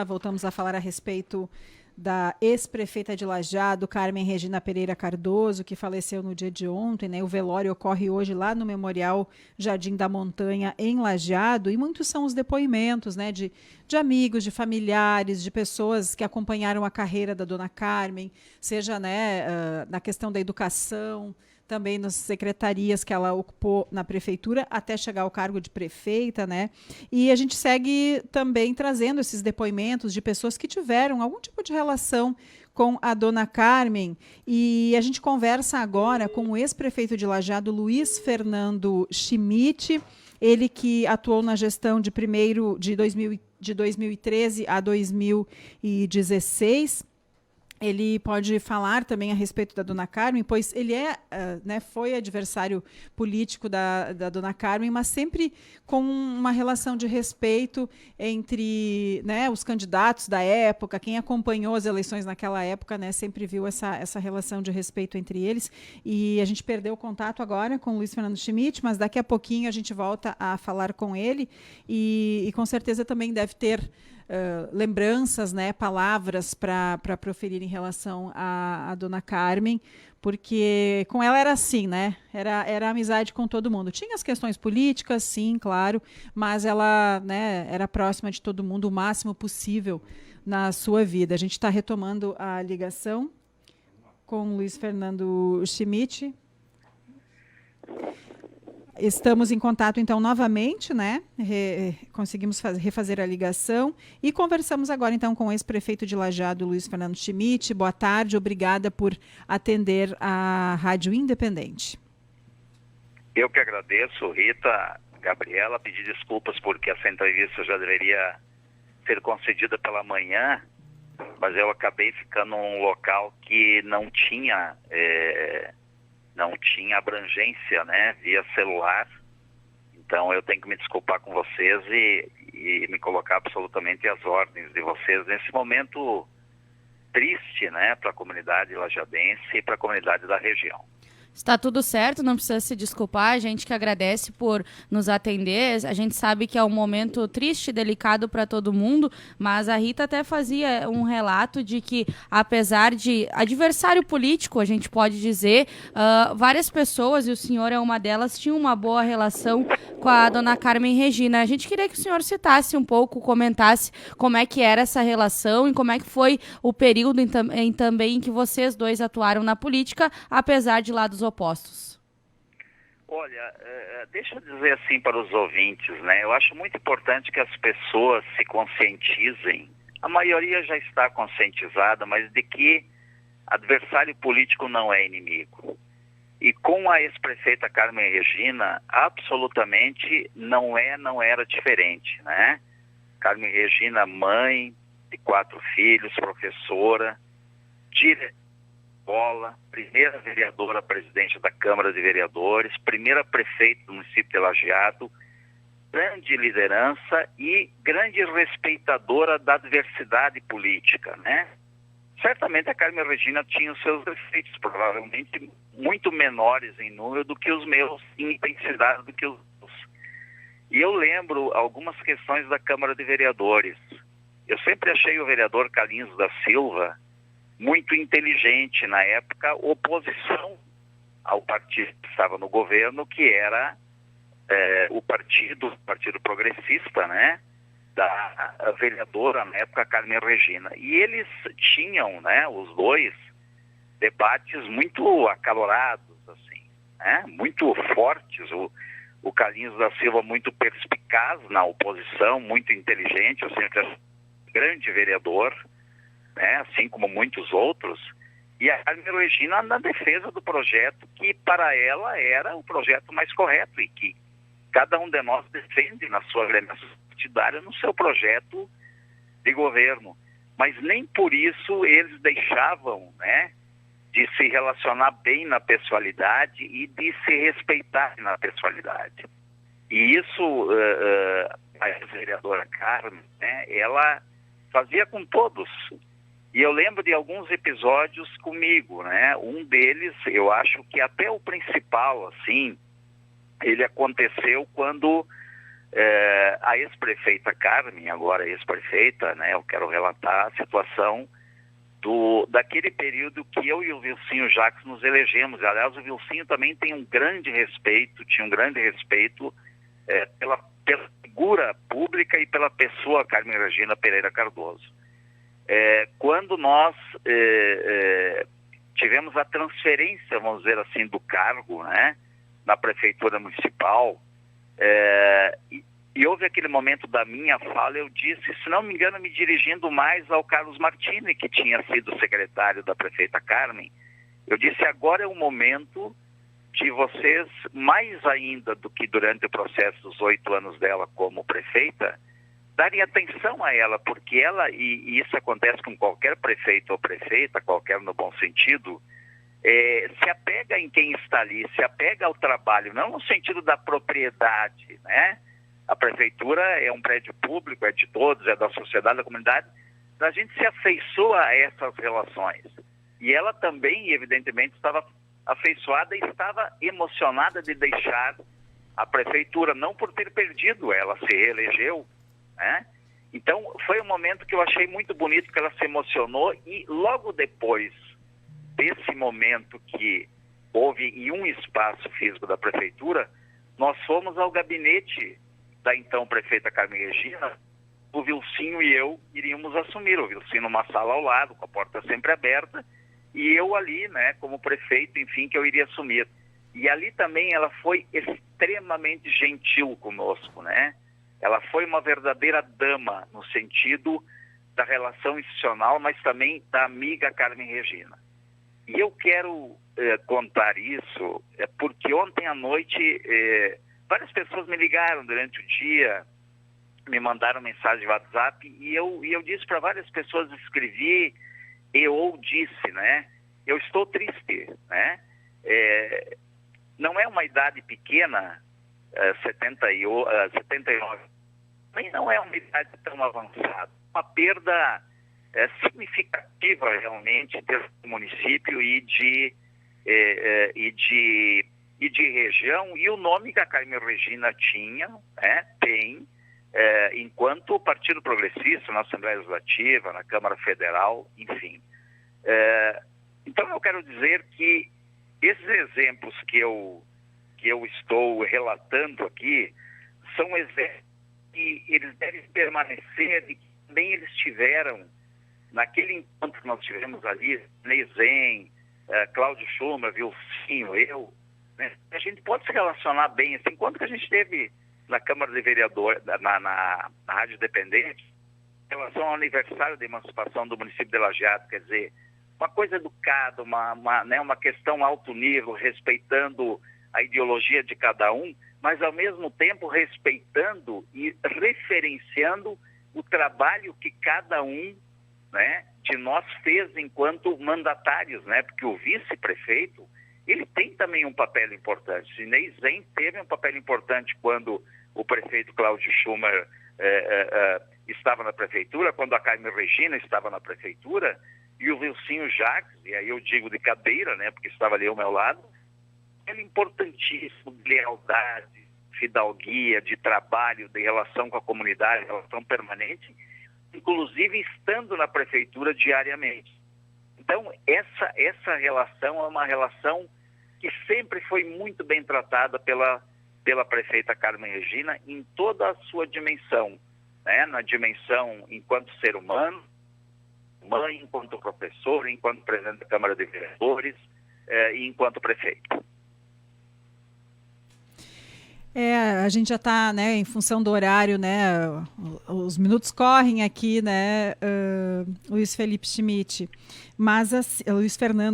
Voltamos a falar a respeito da ex-prefeita de Lajeado, Carmen Regina Pereira Cardoso, que faleceu no dia de ontem, né? O velório ocorre hoje lá no Memorial Jardim da Montanha, em Lajeado, e muitos são os depoimentos, né, de amigos, de familiares, de pessoas que acompanharam a carreira da dona Carmen, seja, né, na questão da educação, também nas secretarias que ela ocupou na prefeitura, até chegar ao cargo de prefeita, né? E a gente segue também trazendo esses depoimentos de pessoas que tiveram algum tipo de relação com a dona Carmen. E a gente conversa agora com o ex-prefeito de Lajeado, Luiz Fernando Schmidt, ele que atuou na gestão de 2013 a 2016. Ele pode falar também a respeito da dona Carmen, pois ele foi adversário político da dona Carmen, mas sempre com uma relação de respeito entre, né, os candidatos da época, quem acompanhou as eleições naquela época, né, sempre viu essa relação de respeito entre eles. E a gente perdeu o contato agora com o Luiz Fernando Schmidt, mas daqui a pouquinho a gente volta a falar com ele e com certeza também deve ter lembranças, né, palavras para proferir em relação à dona Carmen, porque com ela era assim, né? Era amizade com todo mundo. Tinha as questões políticas, sim, claro, mas ela, né, era próxima de todo mundo o máximo possível na sua vida. A gente está retomando a ligação com o Luiz Fernando Schmidt. Estamos em contato, então, novamente, né? Conseguimos refazer a ligação e conversamos agora, então, com o ex-prefeito de Lajeado, Luiz Fernando Schmidt. Boa tarde, obrigada por atender a Rádio Independente. Eu que agradeço, Rita, Gabriela, pedir desculpas porque essa entrevista já deveria ser concedida pela manhã, mas eu acabei ficando num local que não tinha abrangência, né, via celular. Então eu tenho que me desculpar com vocês e me colocar absolutamente às ordens de vocês nesse momento triste, né, para a comunidade lajadense e para a comunidade da região. Está tudo certo, não precisa se desculpar, a gente que agradece por nos atender, a gente sabe que é um momento triste e delicado para todo mundo, mas a Rita até fazia um relato de que, apesar de adversário político, a gente pode dizer, várias pessoas, e o senhor é uma delas, tinham uma boa relação com a dona Carmen Regina. A gente queria que o senhor citasse um pouco, comentasse como é que era essa relação e como é que foi o período também em que vocês dois atuaram na política, apesar de lados opostos. Olha, deixa eu dizer assim para os ouvintes, né? Eu acho muito importante que as pessoas se conscientizem. A maioria já está conscientizada, mas de que adversário político não é inimigo. E com a ex-prefeita Carmen Regina, absolutamente não era diferente, né? Carmen Regina, mãe de 4 filhos, professora, primeira vereadora presidente da Câmara de Vereadores, primeira prefeita do município de Lajeado, grande liderança e grande respeitadora da diversidade política, né? Certamente a Carmen Regina tinha os seus defeitos, provavelmente muito menores em número do que os meus, em intensidade do que os meus. E eu lembro algumas questões da Câmara de Vereadores. Eu sempre achei o vereador Carlinhos da Silva muito inteligente, na época, oposição ao partido que estava no governo, que era o Partido Progressista, né, da vereadora, na época, Carmen Regina. E eles tinham, né, os dois, debates muito acalorados, assim, né, muito fortes. O Carlinhos da Silva muito perspicaz na oposição, muito inteligente, eu sempre achei um grande vereador, né, assim como muitos outros, e a Carmen Regina na defesa do projeto que para ela era o projeto mais correto e que cada um de nós defende na sua agremiação partidária no seu projeto de governo. Mas nem por isso eles deixavam, né, de se relacionar bem na pessoalidade e de se respeitar na pessoalidade. E isso a vereadora Carmen, né, ela fazia com todos. E eu lembro de alguns episódios comigo, né? Um deles, eu acho que até o principal, assim, ele aconteceu quando A ex-prefeita Carmen, agora ex-prefeita, né, eu quero relatar a situação daquele período que eu e o Vilcinho Jacques nos elegemos. Aliás, o Vilcinho também tinha um grande respeito pela figura pública e pela pessoa Carmen Regina Pereira Cardoso. Quando nós tivemos a transferência, vamos dizer assim, do cargo, né, na prefeitura municipal, e houve aquele momento da minha fala, eu disse, se não me engano, me dirigindo mais ao Carlos Martini, que tinha sido secretário da prefeita Carmen, eu disse, agora é o momento de vocês, mais ainda do que durante o processo dos 8 anos dela como prefeita, darem atenção a ela, porque ela, e isso acontece com qualquer prefeito ou prefeita, qualquer no bom sentido, se apega em quem está ali, se apega ao trabalho, não no sentido da propriedade, né? A prefeitura é um prédio público, é de todos, é da sociedade, da comunidade, a gente se afeiçoa a essas relações. E ela também, evidentemente, estava afeiçoada e estava emocionada de deixar a prefeitura, não por ter perdido, ela se reelegeu, né? Então, foi um momento que eu achei muito bonito, que ela se emocionou, e logo depois desse momento que houve em um espaço físico da prefeitura, nós fomos ao gabinete da então prefeita Carmen Regina, o Vilcinho e eu iríamos assumir, o Vilcinho numa sala ao lado, com a porta sempre aberta, e eu ali, né, como prefeito, enfim, que eu iria assumir. E ali também ela foi extremamente gentil conosco, né? Ela foi uma verdadeira dama, no sentido da relação institucional, mas também da amiga Carmen Regina. E eu quero contar isso, porque ontem à noite várias pessoas me ligaram durante o dia, me mandaram mensagem de WhatsApp, e eu disse para várias pessoas, escrevi ou disse, né? Eu estou triste, né? Não é uma idade pequena, 79, nem não é uma idade tão avançada. Uma perda significativa realmente desse município e de região, e o nome que a Carmen Regina tinha, tem, enquanto Partido Progressista, na Assembleia Legislativa, na Câmara Federal, enfim. Então eu quero dizer que esses exemplos que eu estou relatando aqui são exemplos que eles devem permanecer e que também eles tiveram naquele encontro que nós tivemos ali, Neyzen, Cláudio Schumer, Vilcinho, eu, né? A gente pode se relacionar bem. Esse encontro que a gente teve na Câmara de Vereadores, na Rádio Independente, em relação ao aniversário da emancipação do município de Lajeado, quer dizer, uma coisa educada, uma questão alto nível, respeitando a ideologia de cada um, mas ao mesmo tempo respeitando e referenciando o trabalho que cada um, né, de nós fez enquanto mandatários, né? Porque o vice-prefeito, ele tem também um papel importante. Sinei Zen teve um papel importante quando o prefeito Cláudio Schumer estava na prefeitura, quando a Carmen Regina estava na prefeitura, e o Vilcinho Jacques, e aí eu digo de cadeira, né, porque estava ali ao meu lado, ele é importantíssimo, de lealdade, fidalguia, de trabalho, de relação com a comunidade, relação permanente, inclusive estando na prefeitura diariamente. Então, essa relação é uma relação que sempre foi muito bem tratada pela prefeita Carmen Regina em toda a sua dimensão, né? Na dimensão enquanto ser humano, mãe, enquanto professor, enquanto presidente da Câmara de Vereadores e enquanto prefeito. A gente já está, né, em função do horário, né, os minutos correm aqui, né, Luiz Fernando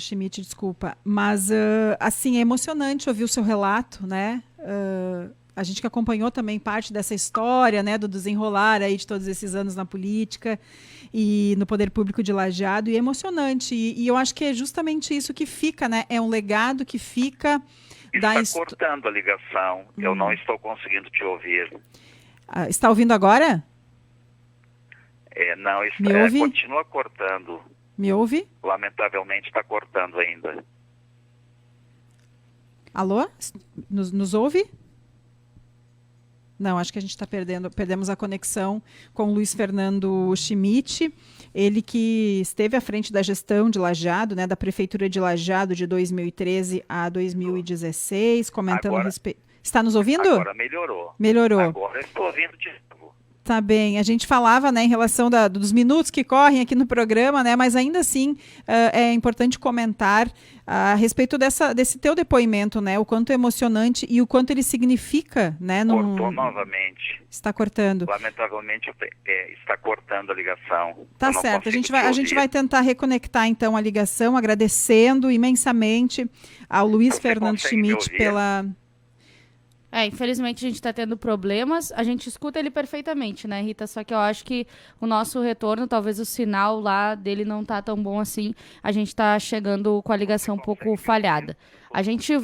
Schmidt, desculpa, mas assim, é emocionante ouvir o seu relato, né, a gente que acompanhou também parte dessa história, né, do desenrolar aí de todos esses anos na política e no poder público de Lajeado, e é emocionante, e eu acho que é justamente isso que fica, né, é um legado que fica... Está cortando a ligação. Eu não estou conseguindo te ouvir. Está ouvindo agora? Não, Me ouve? Continua cortando. Me ouve? Lamentavelmente está cortando ainda. Alô? Nos ouve? Não, acho que a gente está perdemos a conexão com o Luiz Fernando Schmidt, ele que esteve à frente da gestão de Lajeado, né, da Prefeitura de Lajeado de 2013 a 2016, comentando a respeito. Está nos ouvindo? Agora melhorou. Melhorou. Agora eu estou ouvindo de novo. Tá bem, a gente falava, né, em relação dos minutos que correm aqui no programa, né, mas ainda assim é importante comentar a respeito desse teu depoimento, né, o quanto é emocionante e o quanto ele significa, né, Cortou novamente. Está cortando. Lamentavelmente está cortando a ligação. Tá certo, a gente vai tentar reconectar então a ligação, agradecendo imensamente ao Luiz Fernando Schmidt pela... Infelizmente a gente está tendo problemas. A gente escuta ele perfeitamente, né, Rita? Só que eu acho que o nosso retorno, talvez o sinal lá dele não tá tão bom assim. A gente está chegando com a ligação um pouco falhada. A gente vai